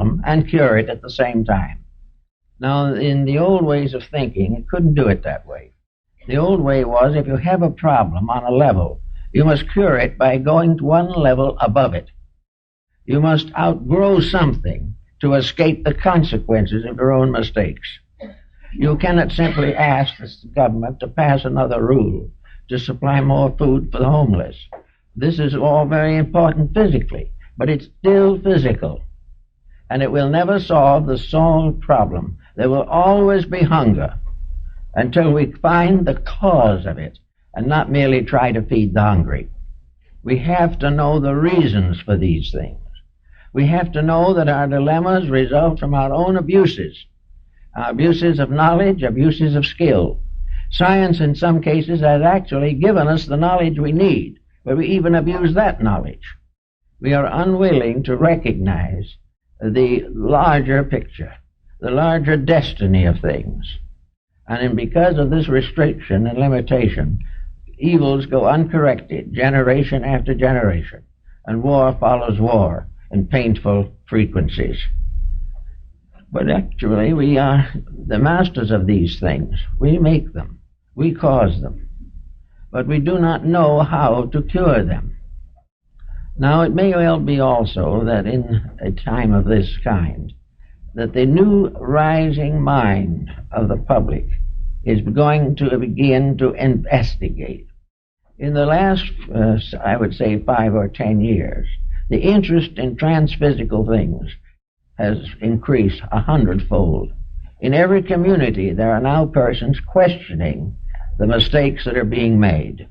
problem and cure it at the same time. Now, in the old ways of thinking, it couldn't do it that way. The old way was, if you have a problem on a level, you must cure it by going to one level above it. You must outgrow something to escape the consequences of your own mistakes. You cannot simply ask the government to pass another rule to supply more food for the homeless. This is all very important physically, but it's still physical. And it will never solve the solved problem. There will always be hunger until we find the cause of it and not merely try to feed the hungry. We have to know the reasons for these things. We have to know that our dilemmas result from our own abuses of knowledge, abuses of skill. Science, in some cases, has actually given us the knowledge we need, but we even abuse that knowledge. We are unwilling to recognize the larger picture, the larger destiny of things. And because of this restriction and limitation, evils go uncorrected, generation after generation, and war follows war in painful frequencies. But actually, we are the masters of these things. We make them. We cause them. But we do not know how to cure them. Now, it may well be also that in a time of this kind, that the new rising mind of the public is going to begin to investigate. In the last, I would say, 5 or 10 years, the interest in transphysical things has increased 100-fold. In every community, there are now persons questioning the mistakes that are being made,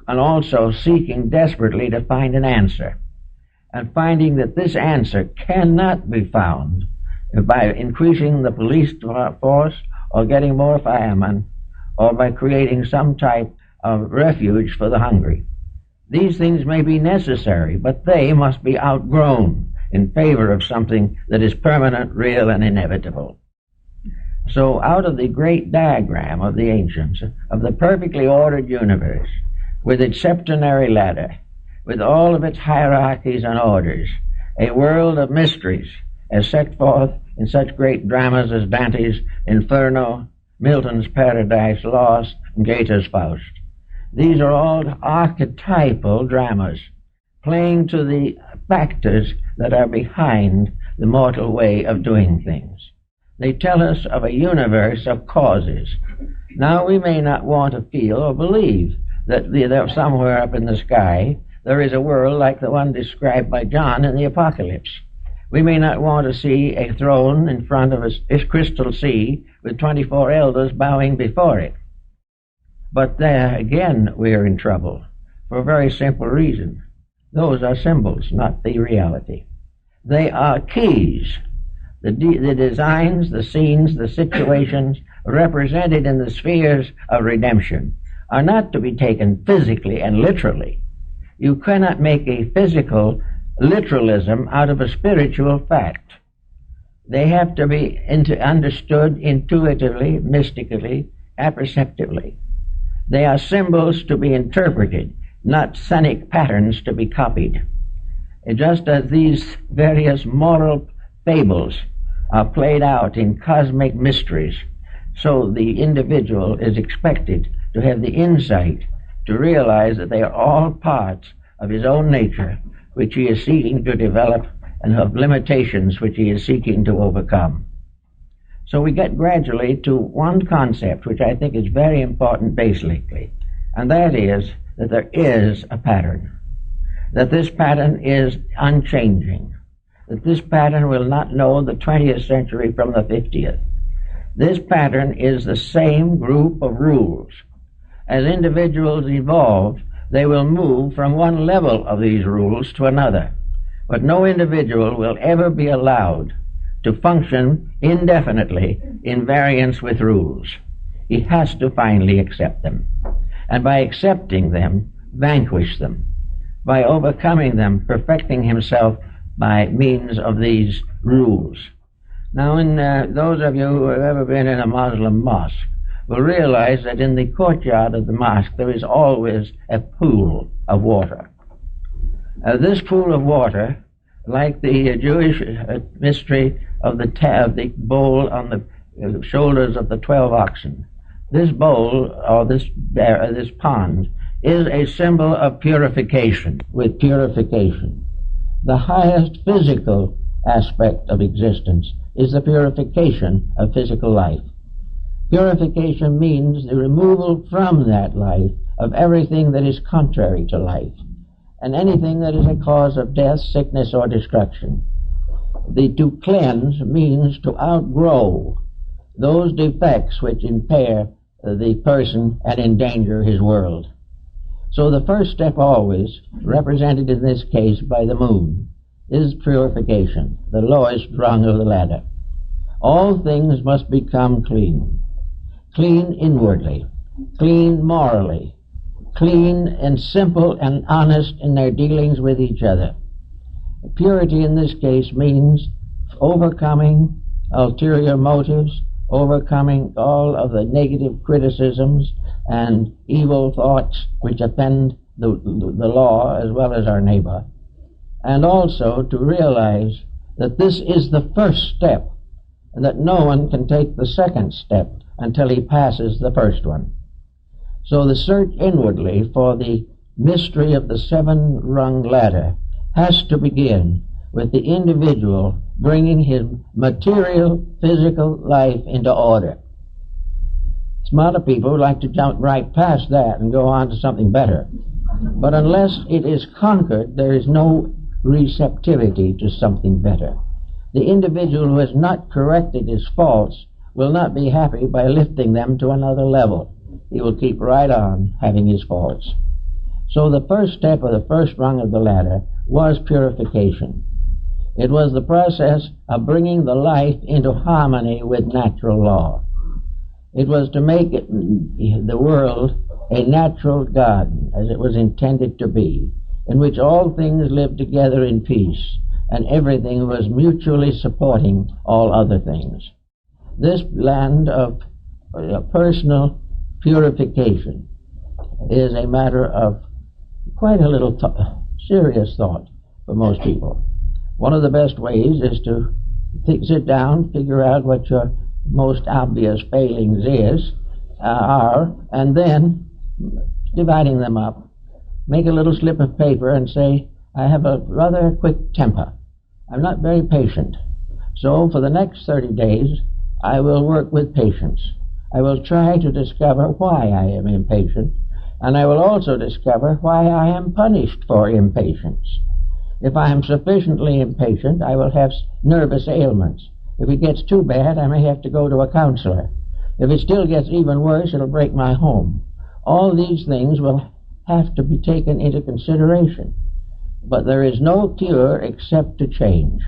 and also seeking desperately to find an answer, and finding that this answer cannot be found by increasing the police force or getting more firemen or by creating some type of refuge for the hungry. These things may be necessary, but they must be outgrown in favor of something that is permanent, real, and inevitable. So out of the great diagram of the ancients, of the perfectly ordered universe, with its septenary ladder, with all of its hierarchies and orders, a world of mysteries, as set forth in such great dramas as Dante's Inferno, Milton's Paradise Lost, and Goethe's Faust. These are all archetypal dramas, playing to the factors that are behind the mortal way of doing things. They tell us of a universe of causes. Now, we may not want to feel or believe that somewhere up in the sky there is a world like the one described by John in the Apocalypse. We may not want to see a throne in front of a crystal sea with 24 elders bowing before it. But there again we are in trouble for a very simple reason. Those are symbols, not the reality. They are keys. The designs, the scenes, the situations represented in the spheres of redemption are not to be taken physically and literally. You cannot make a physical literalism out of a spiritual fact. They have to be understood intuitively, mystically, apperceptively. They are symbols to be interpreted, not sonic patterns to be copied. Just as these various moral fables are played out in cosmic mysteries, so the individual is expected to have the insight to realize that they are all parts of his own nature, which he is seeking to develop, and of limitations which he is seeking to overcome. So we get gradually to one concept which I think is very important basically, and that is that there is a pattern, that this pattern is unchanging, that this pattern will not know the 20th century from the 50th. This pattern is the same group of rules. As individuals evolve, they will move from one level of these rules to another, but no individual will ever be allowed to function indefinitely in variance with rules. He has to finally accept them, and by accepting them, vanquish them, by overcoming them, perfecting himself by means of these rules. Now, in those of you who have ever been in a Muslim mosque will realize that in the courtyard of the mosque there is always a pool of water. This pool of water like the Jewish mystery of the bowl on the shoulders of the 12 oxen. This bowl, or this pond, is a symbol of purification, with purification. The highest physical aspect of existence is the purification of physical life. Purification means the removal from that life of everything that is contrary to life, and anything that is a cause of death, sickness, or destruction. To cleanse means to outgrow those defects which impair the person and endanger his world. So the first step always, represented in this case by the moon, is purification, the lowest rung of the ladder. All things must become clean. Clean inwardly, clean morally, clean and simple and honest in their dealings with each other. Purity in this case means overcoming ulterior motives, overcoming all of the negative criticisms and evil thoughts which offend the law as well as our neighbor, and also to realize that this is the first step, and that no one can take the second step until he passes the first one. So the search inwardly for the mystery of the seven-rung ladder has to begin with the individual bringing his material, physical life into order. Smarter people like to jump right past that and go on to something better. But unless it is conquered, there is no receptivity to something better. The individual who has not corrected his faults will not be happy by lifting them to another level. He will keep right on having his faults. So the first step of the first rung of the ladder was purification. It was the process of bringing the life into harmony with natural law. It was to make the world a natural garden, as it was intended to be, in which all things lived together in peace, and everything was mutually supporting all other things. This land of personal purification is a matter of quite a little serious thought for most people. One of the best ways is to sit down, figure out what your most obvious failings are, and then dividing them up, make a little slip of paper and say, I have a rather quick temper. I'm not very patient. So for the next 30 days, I will work with patience. I will try to discover why I am impatient, and I will also discover why I am punished for impatience. If I am sufficiently impatient, I will have nervous ailments. If it gets too bad, I may have to go to a counselor. If it still gets even worse, it'll break my home. All these things will have to be taken into consideration. But there is no cure except to change,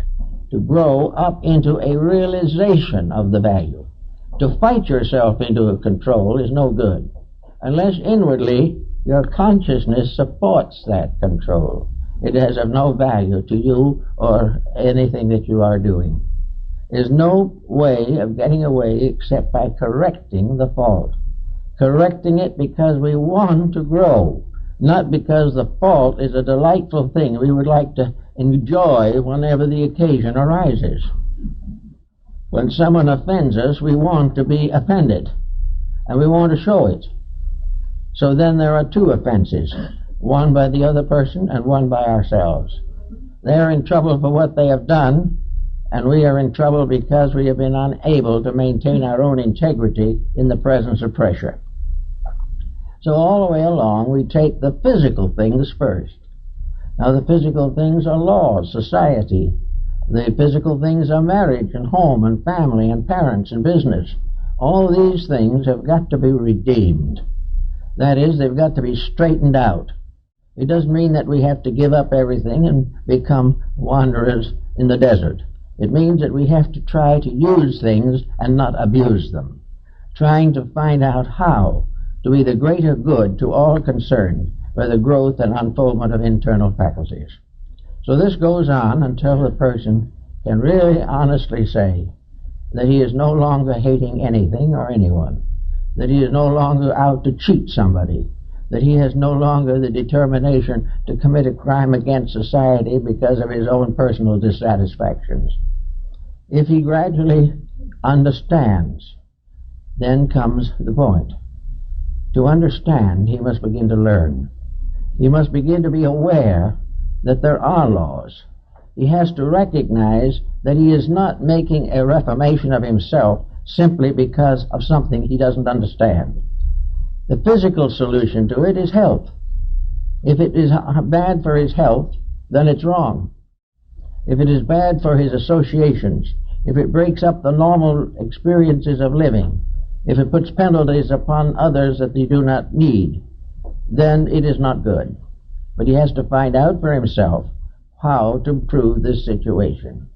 to grow up into a realization of the value. To fight yourself into a control is no good, unless inwardly your consciousness supports that control. It is of no value to you or anything that you are doing. There's no way of getting away except by correcting the fault. Correcting it because we want to grow, not because the fault is a delightful thing we would like to enjoy whenever the occasion arises. When someone offends us, we want to be offended, and we want to show it. So then there are two offenses, one by the other person and one by ourselves. They're in trouble for what they have done, and we are in trouble because we have been unable to maintain our own integrity in the presence of pressure. So all the way along, we take the physical things first. Now the physical things are laws, society. The physical things are marriage and home and family and parents and business. All these things have got to be redeemed. That is, they've got to be straightened out. It doesn't mean that we have to give up everything and become wanderers in the desert. It means that we have to try to use things and not abuse them, trying to find out how to be the greater good to all concerned by the growth and unfoldment of internal faculties. So this goes on until the person can really honestly say that he is no longer hating anything or anyone, that he is no longer out to cheat somebody, that he has no longer the determination to commit a crime against society because of his own personal dissatisfactions. If he gradually understands, then comes the point. To understand, he must begin to learn. He must begin to be aware that there are laws. He has to recognize that he is not making a reformation of himself simply because of something he doesn't understand. The physical solution to it is health. If it is bad for his health, then it's wrong. If it is bad for his associations, if it breaks up the normal experiences of living, if it puts penalties upon others that they do not need, then it is not good. But he has to find out for himself how to improve this situation.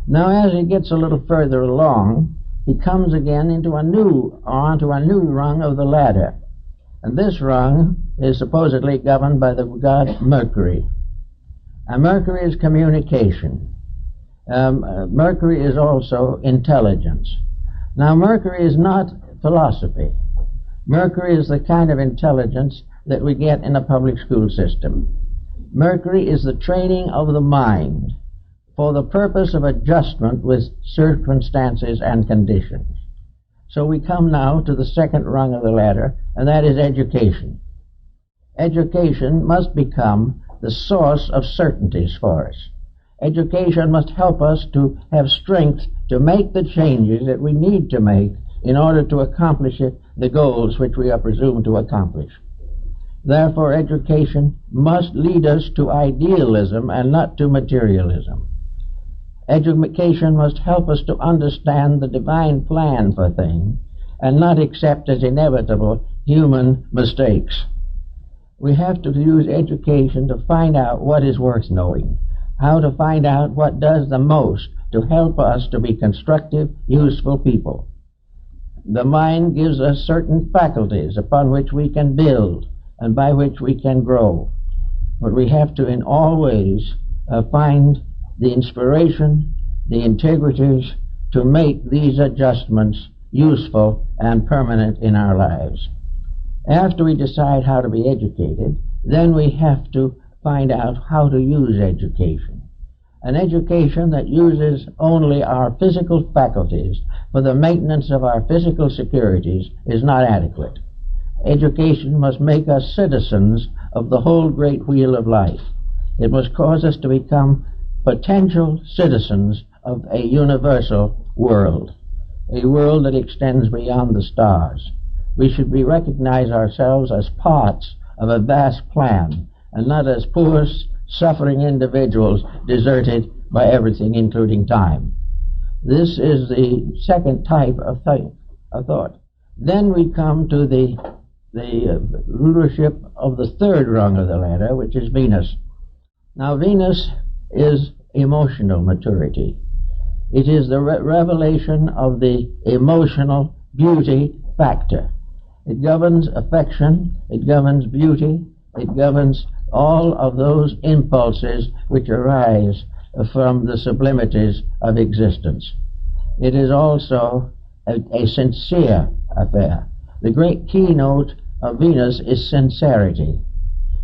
Now, as he gets a little further along, he comes again onto a new rung of the ladder. And this rung is supposedly governed by the god Mercury. And Mercury is communication. Mercury is also intelligence. Now, Mercury is not philosophy. Mercury is the kind of intelligence that we get in a public school system. Mercury is the training of the mind for the purpose of adjustment with circumstances and conditions. So we come now to the second rung of the ladder, and that is education. Education must become the source of certainties for us. Education must help us to have strength to make the changes that we need to make in order to accomplish the goals which we are presumed to accomplish. Therefore, education must lead us to idealism and not to materialism. Education must help us to understand the divine plan for things and not accept as inevitable human mistakes. We have to use education to find out what is worth knowing, how to find out what does the most to help us to be constructive, useful people. The mind gives us certain faculties upon which we can build and by which we can grow. But we have to in all ways find the inspiration, the integrities to make these adjustments useful and permanent in our lives. After we decide how to be educated, then we have to find out how to use education. An education that uses only our physical faculties for the maintenance of our physical securities is not adequate. Education must make us citizens of the whole great wheel of life. It must cause us to become potential citizens of a universal world, a world that extends beyond the stars. We should recognize ourselves as parts of a vast plan and not as poor, suffering individuals deserted by everything, including time. This is the second type of thought. Then we come to the rulership of the third rung of the ladder, which is Venus. Now, Venus is emotional maturity. It is the revelation of the emotional beauty factor. It governs affection, it governs beauty, it governs all of those impulses which arise from the sublimities of existence. It is also a sincere affair. The great keynote of Venus is sincerity,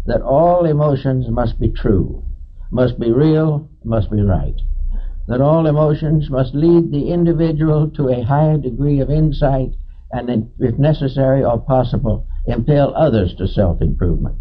that all emotions must be true, must be real, must be right, that all emotions must lead the individual to a higher degree of insight and, if necessary or possible, impel others to self-improvement.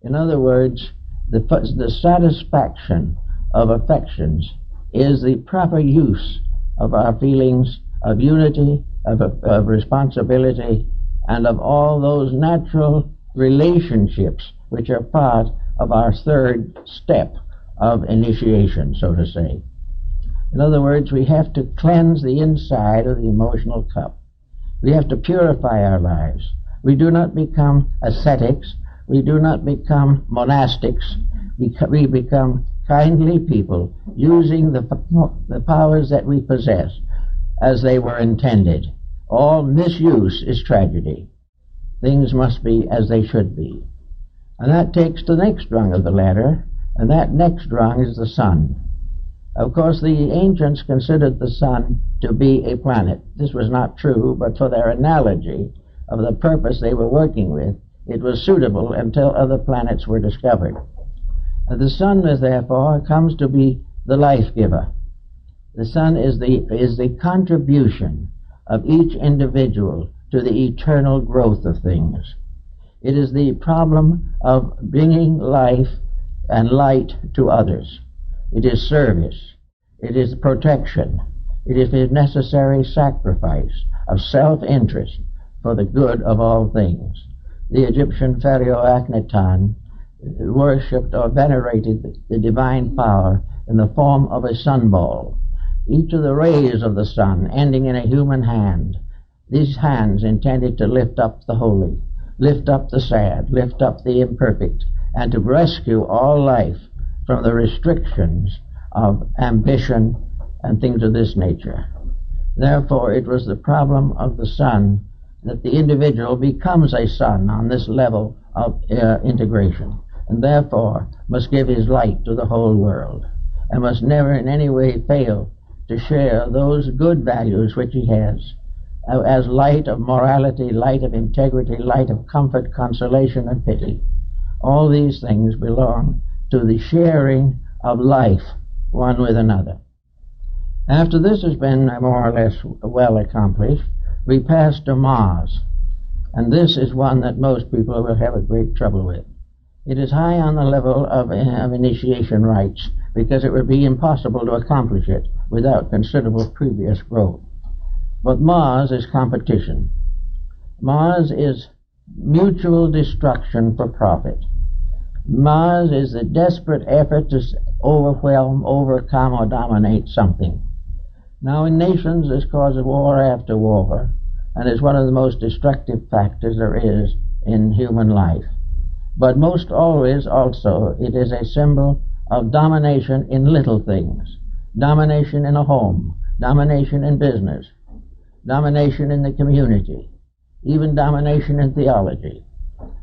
In other words, the satisfaction of affections is the proper use of our feelings of unity, of responsibility, and of all those natural relationships which are part of our third step of initiation, so to say. In other words, we have to cleanse the inside of the emotional cup. We have to purify our lives. We do not become ascetics. We do not become monastics. We become kindly people using the powers that we possess as they were intended. All misuse is tragedy. Things must be as they should be. And that takes the next rung of the ladder, and that next rung is the sun. Of course, the ancients considered the sun to be a planet. This was not true, but for their analogy of the purpose they were working with, It was suitable until other planets were discovered. The sun, therefore, comes to be the life giver. The sun is the contribution of each individual to the eternal growth of things. It is the problem of bringing life and light to others. It is service. It is protection. It is the necessary sacrifice of self-interest for the good of all things. The Egyptian pharaoh Akhenaten worshipped or venerated the divine power in the form of a sunball. Each of the rays of the sun ending in a human hand, these hands intended to lift up the holy, lift up the sad, lift up the imperfect, and to rescue all life from the restrictions of ambition and things of this nature. Therefore, it was the problem of the sun that the individual becomes a sun on this level of integration, and therefore must give his light to the whole world, and must never in any way fail to share those good values which he has, as light of morality, light of integrity, light of comfort, consolation, and pity. All these things belong to the sharing of life one with another. After this has been more or less well accomplished, we pass to Mars, and this is one that most people will have a great trouble with. It is high on the level of initiation rites, because it would be impossible to accomplish it without considerable previous growth. But Mars is competition. Mars is mutual destruction for profit. Mars is the desperate effort to overwhelm, overcome, or dominate something. Now in nations this causes war after war, and is one of the most destructive factors there is in human life. But most always also it is a symbol of domination in little things. Domination in a home, domination in business, domination in the community, even domination in theology.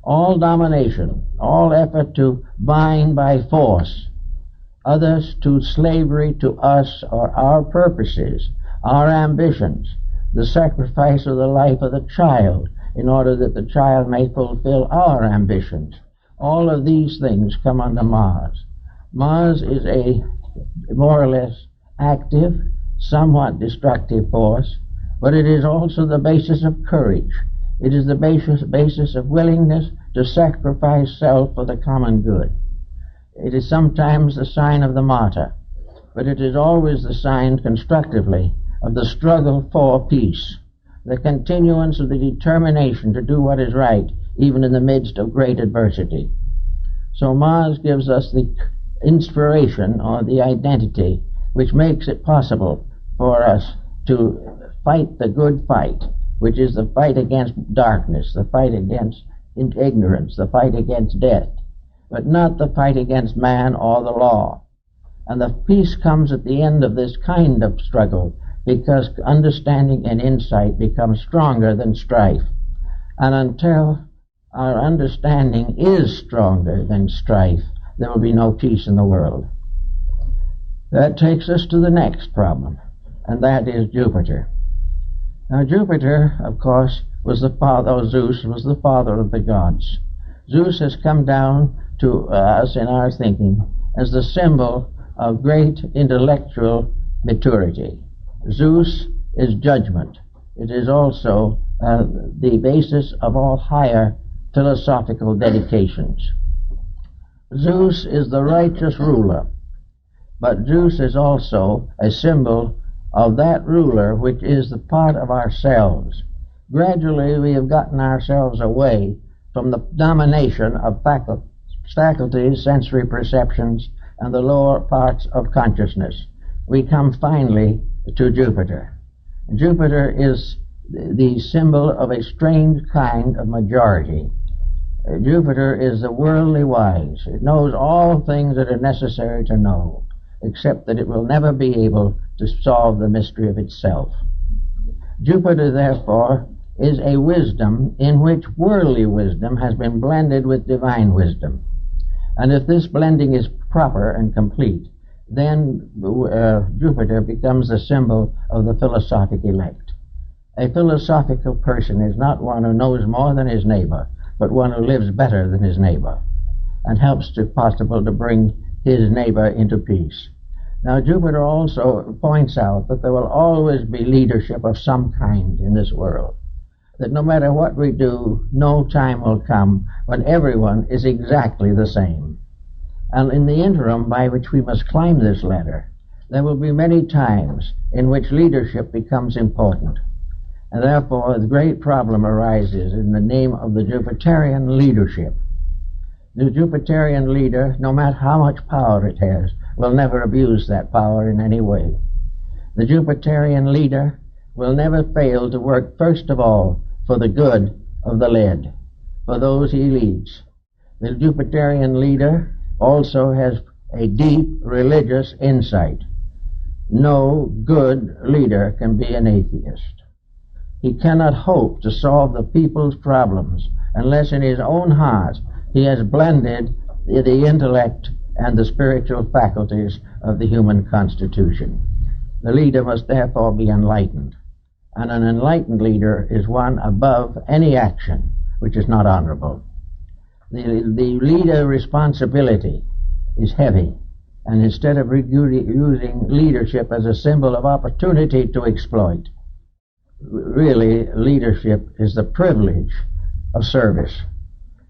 All domination, all effort to bind by force others to slavery to us or our purposes, our ambitions, the sacrifice of the life of the child in order that the child may fulfill our ambitions. All of these things come under Mars. Mars is a more or less active, somewhat destructive force, but it is also the basis of courage. It is the basis of willingness to sacrifice self for the common good. It is sometimes the sign of the martyr, but it is always the sign constructively of the struggle for peace, the continuance of the determination to do what is right, even in the midst of great adversity. So Mars gives us the inspiration or the identity which makes it possible for us to fight the good fight, which is the fight against darkness, the fight against ignorance, the fight against death, but not the fight against man or the law. And the peace comes at the end of this kind of struggle, because understanding and insight become stronger than strife. And until our understanding is stronger than strife, there will be no peace in the world. That takes us to the next problem, and that is Jupiter. Now Jupiter, of course, was the father, or Zeus was the father of the gods. Zeus has come down to us in our thinking as the symbol of great intellectual maturity. Zeus is judgment. It is also the basis of all higher philosophical dedications. Zeus is the righteous ruler, but Zeus is also a symbol of that ruler which is the part of ourselves. Gradually we have gotten ourselves away from the domination of faculties, sensory perceptions, and the lower parts of consciousness. We come finally to Jupiter. Jupiter is the symbol of a strange kind of majority. Jupiter is the worldly wise. It knows all things that are necessary to know, except that it will never be able to solve the mystery of itself. Jupiter, therefore, is a wisdom in which worldly wisdom has been blended with divine wisdom. And if this blending is proper and complete, then Jupiter becomes the symbol of the philosophic elect. A philosophical person is not one who knows more than his neighbor, but one who lives better than his neighbor and helps, if possible, to bring his neighbor into peace. Now, Jupiter also points out that there will always be leadership of some kind in this world, that no matter what we do, no time will come when everyone is exactly the same. And in the interim by which we must climb this ladder, there will be many times in which leadership becomes important. And therefore, the great problem arises in the name of the Jupiterian leadership. The Jupiterian leader, no matter how much power it has, will never abuse that power in any way. The Jupiterian leader will never fail to work first of all for the good of the led, for those he leads. The Jupiterian leader also has a deep religious insight. No good leader can be an atheist. He cannot hope to solve the people's problems unless in his own heart he has blended the intellect and the spiritual faculties of the human constitution. The leader must therefore be enlightened, and an enlightened leader is one above any action which is not honorable. The leader responsibility is heavy, and instead of using leadership as a symbol of opportunity to exploit, really leadership is the privilege of service.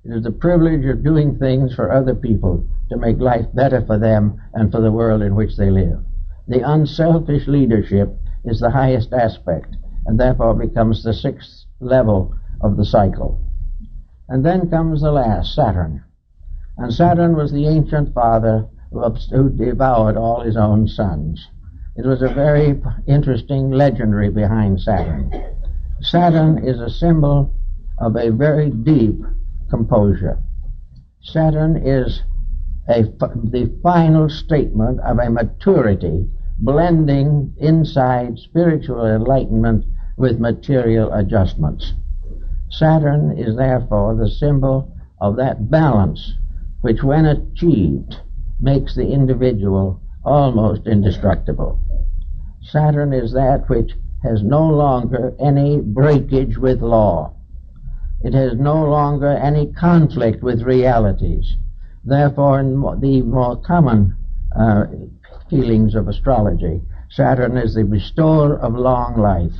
It is the privilege of doing things for other people to make life better for them and for the world in which they live. The unselfish leadership is the highest aspect, and therefore becomes the sixth level of the cycle. And then comes the last, Saturn. And Saturn was the ancient father who devoured all his own sons. It was a very interesting legendary behind Saturn. Saturn is a symbol of a very deep composure. Saturn is the final statement of a maturity blending inside spiritual enlightenment with material adjustments. Saturn is therefore the symbol of that balance which, when achieved, makes the individual almost indestructible. Saturn is that which has no longer any breakage with law. It has no longer any conflict with realities. Therefore, in the more common feelings of astrology, Saturn is the bestower of long life.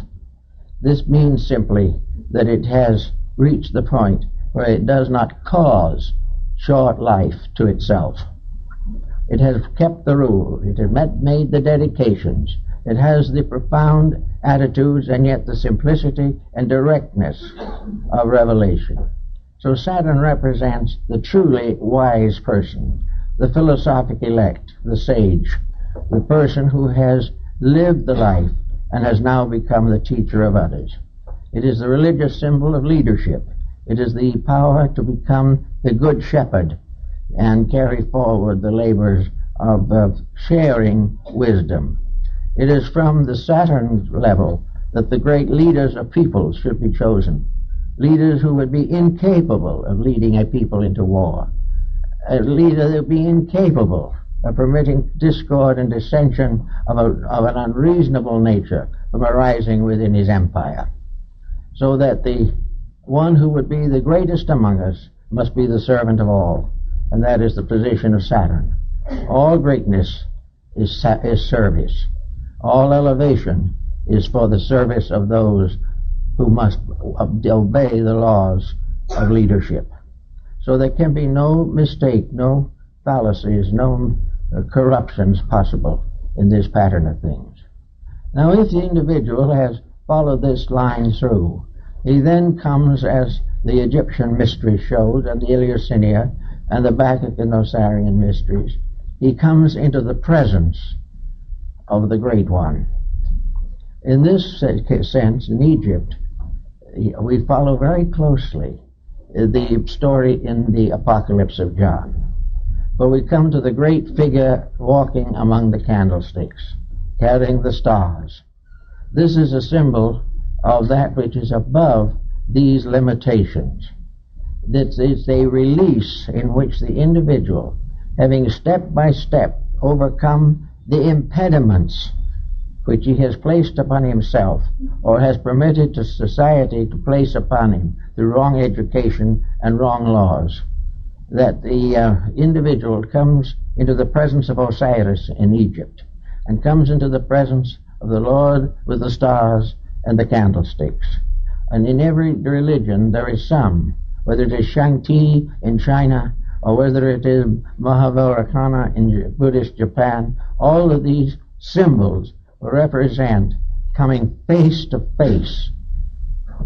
This means simply that it has reached the point where it does not cause short life to itself. It has kept the rule. It has made the dedications. It has the profound attitudes and yet the simplicity and directness of revelation. So Saturn represents the truly wise person, the philosophic elect, the sage, the person who has lived the life and has now become the teacher of others. It is the religious symbol of leadership. It is the power to become the good shepherd and carry forward the labors of sharing wisdom. It is from the Saturn level that the great leaders of peoples should be chosen. Leaders who would be incapable of leading a people into war. A leader that would be incapable of permitting discord and dissension of an unreasonable nature from arising within his empire. So that the one who would be the greatest among us must be the servant of all. And that is the position of Saturn. All greatness is service. All elevation is for the service of those who must obey the laws of leadership. So there can be no mistake, no fallacies, no corruptions possible in this pattern of things. Now, if the individual has followed this line through, he then comes, as the Egyptian mysteries showed, and the Eleusinian and the Bacchic and Osirian mysteries, he comes into the presence of the Great One. In this sense, in Egypt, we follow very closely the story in the Apocalypse of John. But we come to the great figure walking among the candlesticks, carrying the stars. This is a symbol of that which is above these limitations. This is a release in which the individual, having step by step overcome the impediments which he has placed upon himself or has permitted to society to place upon him through wrong education and wrong laws, that the individual comes into the presence of Osiris in Egypt and comes into the presence of the Lord with the stars and the candlesticks. And in every religion there is some, whether it is Shangti in China or whether it is Mahavarakana in Buddhist Japan, all of these symbols represent coming face to face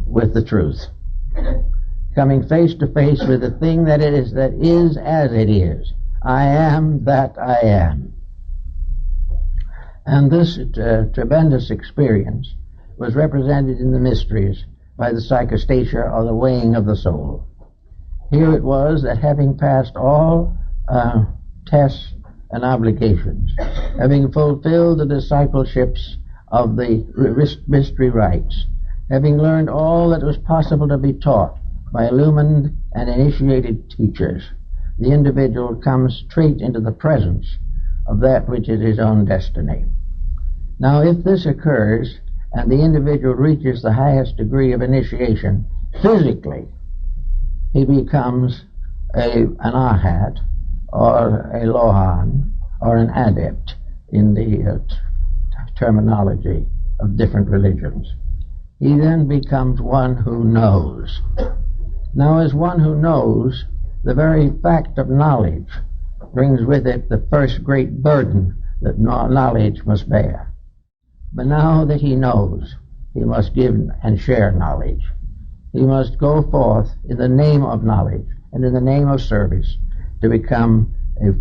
with the truth, coming face to face with the thing that is as it is. I am that I am. And this tremendous experience was represented in the mysteries by the psychostatia, or the weighing of the soul. Here it was that, having passed all tests and obligations, having fulfilled the discipleships of the mystery rites, having learned all that was possible to be taught by illumined and initiated teachers, the individual comes straight into the presence of that which is his own destiny. Now, if this occurs and the individual reaches the highest degree of initiation physically, he becomes an arhat, or a lohan, or an adept in the terminology of different religions. He then becomes one who knows. Now, as one who knows, the very fact of knowledge brings with it the first great burden that knowledge must bear. But now that he knows, he must give and share knowledge. He must go forth in the name of knowledge and in the name of service to become a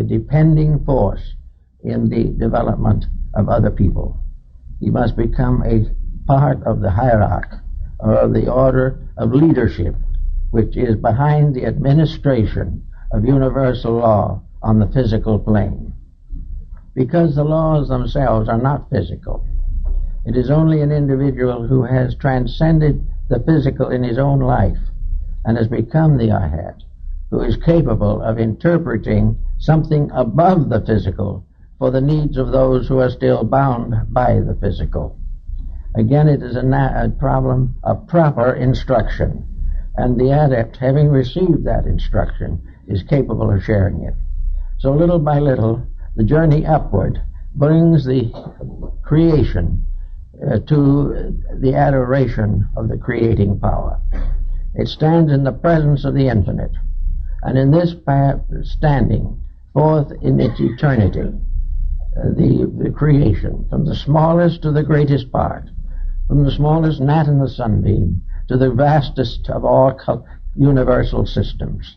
depending force in the development of other people. He must become a part of the hierarchy, or the order of leadership, which is behind the administration of universal law on the physical plane. Because the laws themselves are not physical. It is only an individual who has transcended the physical in his own life and has become the arhat, who is capable of interpreting something above the physical for the needs of those who are still bound by the physical. Again, it is a problem of proper instruction, and the adept, having received that instruction, is capable of sharing it. So little by little, the journey upward brings the creation to the adoration of the creating power. It stands in the presence of the infinite, and in this standing forth in its eternity, the creation, from the smallest to the greatest part, from the smallest gnat in the sunbeam to the vastest of all universal systems.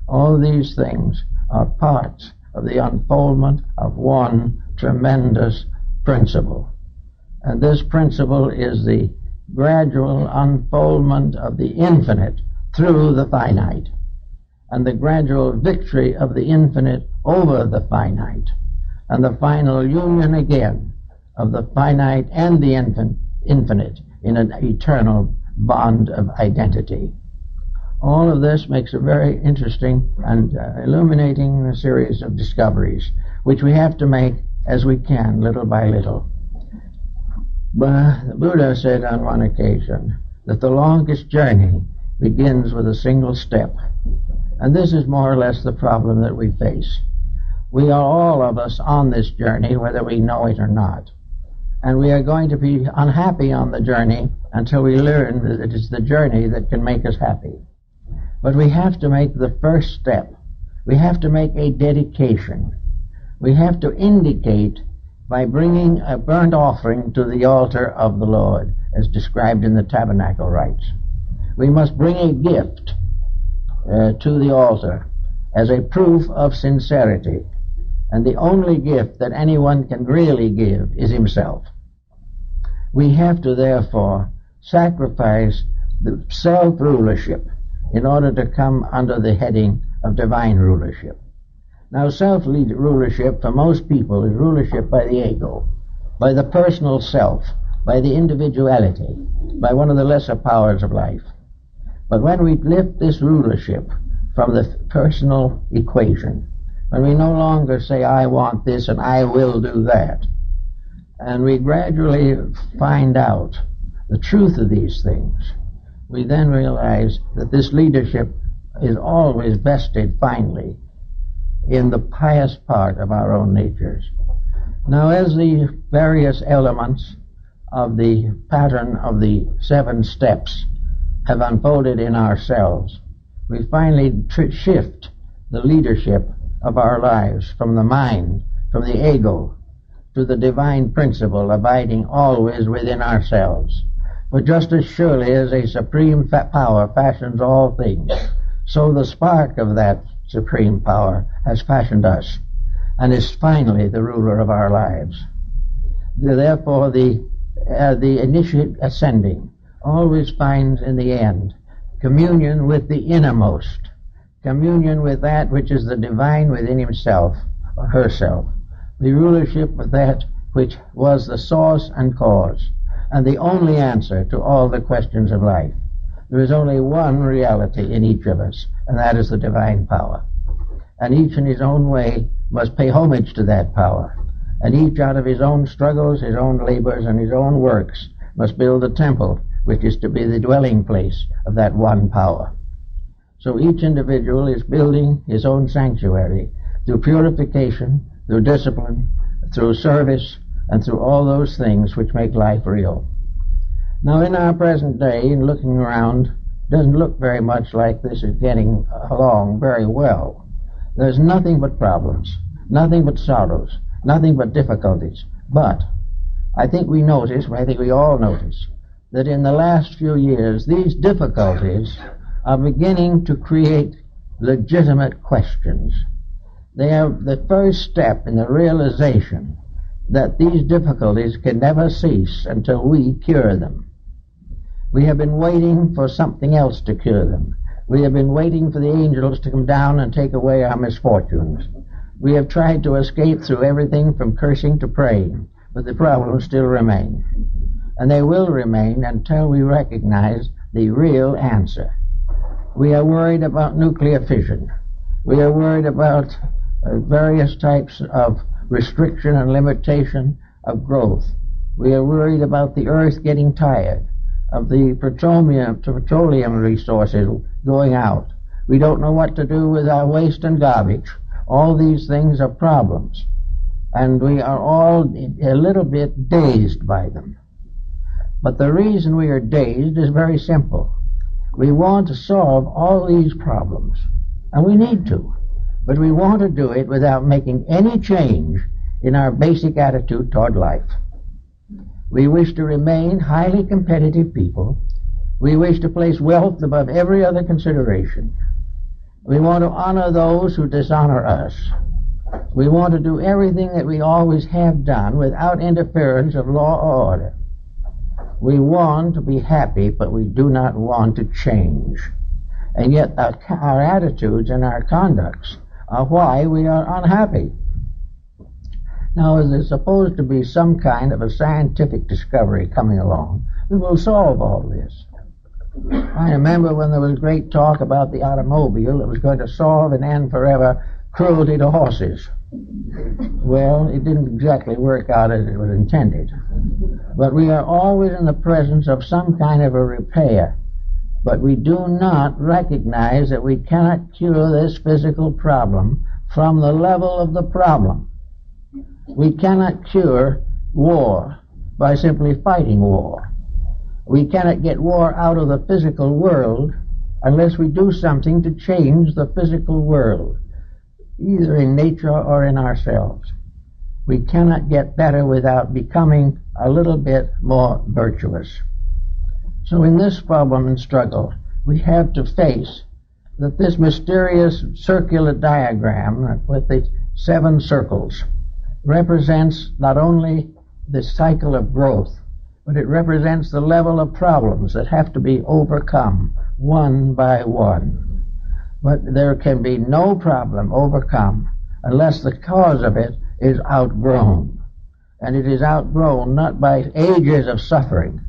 All these things are parts of the unfoldment of one tremendous principle. And this principle is the gradual unfoldment of the infinite through the finite, and the gradual victory of the infinite over the finite, and the final union again of the finite and the infinite in an eternal bond of identity. All of this makes a very interesting and illuminating series of discoveries, which we have to make as we can, little by little. But the Buddha said on one occasion that the longest journey begins with a single step. And this is more or less the problem that we face. We are all of us on this journey, whether we know it or not. And we are going to be unhappy on the journey until we learn that it is the journey that can make us happy. But we have to make the first step. We have to make a dedication. We have to indicate by bringing a burnt offering to the altar of the Lord, as described in the tabernacle rites. We must bring a gift to the altar as a proof of sincerity. And the only gift that anyone can really give is himself. We have to therefore sacrifice the self-rulership in order to come under the heading of divine rulership. Now, self-rulership for most people is rulership by the ego, by the personal self, by the individuality, by one of the lesser powers of life. But when we lift this rulership from the personal equation, when we no longer say, I want this and I will do that, and we gradually find out the truth of these things, we then realize that this leadership is always vested finally in the pious part of our own natures. Now, as the various elements of the pattern of the 7 steps have unfolded in ourselves, we finally shift the leadership of our lives from the mind, from the ego, to the divine principle abiding always within ourselves. For just as surely as a supreme power fashions all things, so the spark of that supreme power has fashioned us, and is finally the ruler of our lives. Therefore, the initiate ascending always finds in the end communion with the innermost, communion with that which is the divine within himself or herself, the rulership of that which was the source and cause, and the only answer to all the questions of life. There is only one reality in each of us, and that is the divine power. And each in his own way must pay homage to that power. And each out of his own struggles, his own labors, and his own works must build a temple which is to be the dwelling place of that one power. So each individual is building his own sanctuary through purification, through discipline, through service, and through all those things which make life real. Now, in our present day, in looking around, doesn't look very much like this is getting along very well. There's nothing but problems, nothing but sorrows, nothing but difficulties. But I think we all notice, that in the last few years, these difficulties are beginning to create legitimate questions. They are the first step in the realization that these difficulties can never cease until we cure them. We have been waiting for something else to cure them. We have been waiting for the angels to come down and take away our misfortunes. We have tried to escape through everything from cursing to praying, but the problems still remain. And they will remain until we recognize the real answer. We are worried about nuclear fission. We are worried about various types of restriction and limitation of growth. We are worried about the earth getting tired, of the petroleum resources going out. We don't know what to do with our waste and garbage. All these things are problems, and we are all a little bit dazed by them. But the reason we are dazed is very simple. We want to solve all these problems, and we need to, but we want to do it without making any change in our basic attitude toward life. We wish to remain highly competitive people. We wish to place wealth above every other consideration. We want to honor those who dishonor us. We want to do everything that we always have done without interference of law or order. We want to be happy, but we do not want to change. And yet our attitudes and our conducts are why we are unhappy. Now, is there supposed to be some kind of a scientific discovery coming along that will solve all this? I remember when there was great talk about the automobile that was going to solve and end forever cruelty to horses. Well, it didn't exactly work out as it was intended. But we are always in the presence of some kind of a repair. But we do not recognize that we cannot cure this physical problem from the level of the problem. We cannot cure war by simply fighting war. We cannot get war out of the physical world unless we do something to change the physical world, either in nature or in ourselves. We cannot get better without becoming a little bit more virtuous. So in this problem and struggle, we have to face that this mysterious circular diagram with the 7 circles represents not only the cycle of growth, but it represents the level of problems that have to be overcome one by one. But there can be no problem overcome unless the cause of it is outgrown. And it is outgrown not by ages of suffering,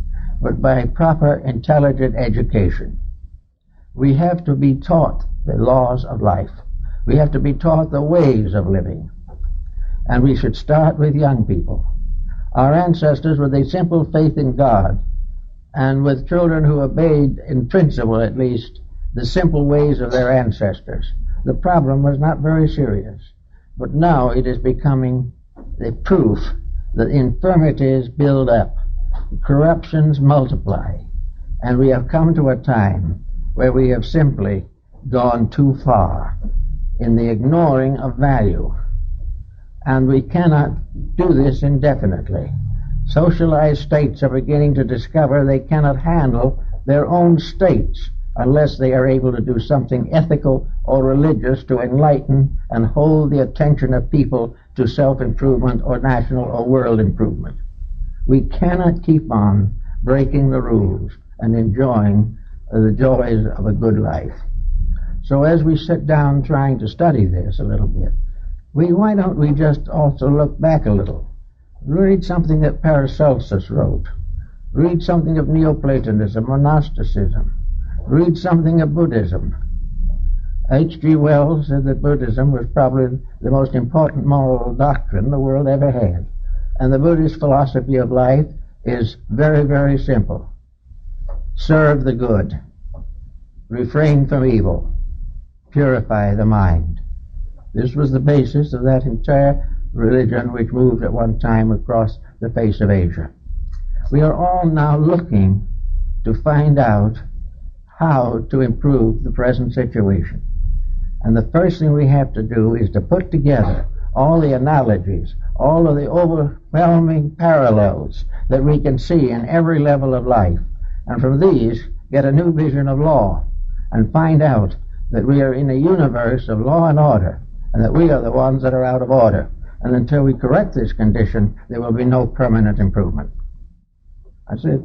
but by proper intelligent education. We have to be taught the laws of life. We have to be taught the ways of living. And we should start with young people. Our ancestors, with a simple faith in God, and with children who obeyed, in principle at least, the simple ways of their ancestors, the problem was not very serious. But now it is becoming a proof that infirmities build up, corruptions multiply, and we have come to a time where we have simply gone too far in the ignoring of value. And we cannot do this indefinitely. Socialized states are beginning to discover they cannot handle their own states unless they are able to do something ethical or religious to enlighten and hold the attention of people to self-improvement or national or world improvement. We cannot keep on breaking the rules and enjoying the joys of a good life. So as we sit down trying to study this a little bit, why don't we just also look back a little? Read something that Paracelsus wrote. Read something of Neoplatonism or Gnosticism. Read something of Buddhism. H.G. Wells said that Buddhism was probably the most important moral doctrine the world ever had. And the Buddhist philosophy of life is very, very simple. Serve the good. Refrain from evil. Purify the mind. This was the basis of that entire religion which moved at one time across the face of Asia. We are all now looking to find out how to improve the present situation. And the first thing we have to do is to put together all the analogies, all of the overwhelming parallels that we can see in every level of life, and from these get a new vision of law and find out that we are in a universe of law and order, and that we are the ones that are out of order. And until we correct this condition, there will be no permanent improvement. That's it.